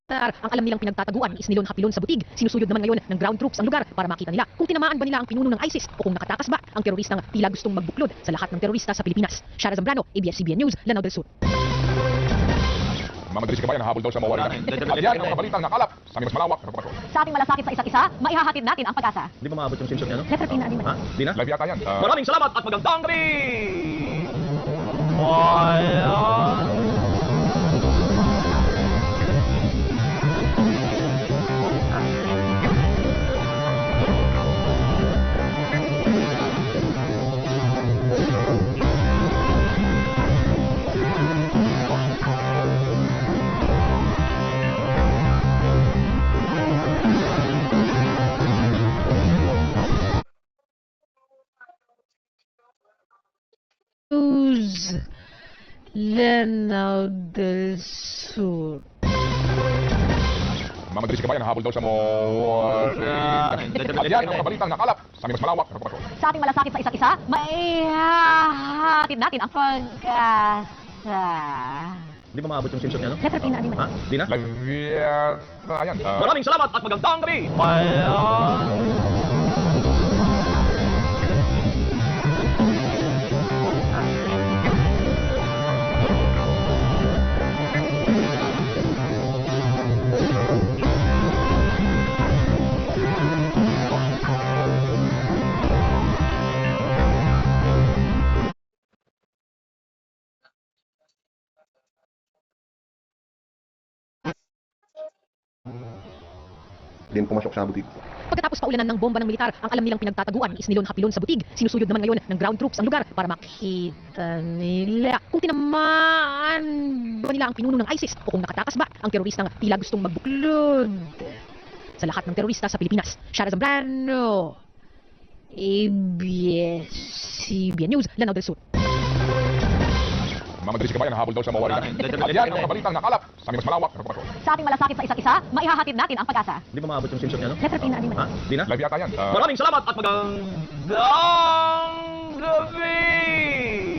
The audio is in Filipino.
Ang alam nilang pinagtataguan ni Isnilon Hapilon sa butig. Sinusuyod naman ngayon ng ground troops ang lugar para makita nila kung tinamaan ba nila ang pinuno ng ISIS o kung nakatakas ba ang teroristang tila gustong magbuklod sa lahat ng terorista sa Pilipinas. Shara Zambrano, ABS-CBN News, Lanao del Sur. Mga Madrid kabayan, habol daw sa mawari natin. At yan ang mga balitang nakalap sa aming mas malawak na impormasyon. Sa ating malasakit sa isa't isa, maihahatid natin ang pag-asa. Di ba maabot yung swimsuit niya, no? Letter P na din. Ha? Di na? Live yata yan. Maraming salamat at magandang gabi! News, Lanao del Sur. Mga Madrid kabayan, habol daw sa mawari natin. At yan ang mga balitang nakalap sa aming mas malawak na impormasyon. Sa ating malasakit sa isa't isa, maihahatid natin ang pag-asa. Di ba maabot yung swimsuit niya, no? Letter P na din. Ha? Di na? Live yata yan. Maraming salamat at magandang gabi! Din pumasok sa butik. Pagkatapos paulanan ng bomba ng militar, ang alam nilang pinagtataguan ni Isnilon Hapilon sa butig. Sinusuyod naman ngayon ng ground troops ang lugar para makita nila kung tinamaan ba nila ang pinuno ng ISIS o kung nakatakas ba ang teroristang tila gustong magbuklod sa lahat ng terorista sa Pilipinas. Shara Zambrano, ABS-CBN News, Lanao del Sur. Mga Madrid kabayan, habol daw sa mawari natin. At yan ang mga balitang nakalap sa aming mas malawak na impormasyon. Sa ating malasakit sa isa't isa, maihahatid natin ang pag-asa. Di ba maabot yung swimsuit niya, no? Letter P na din. Ha? Di na? Live yata yan. Maraming salamat at magandang gabi!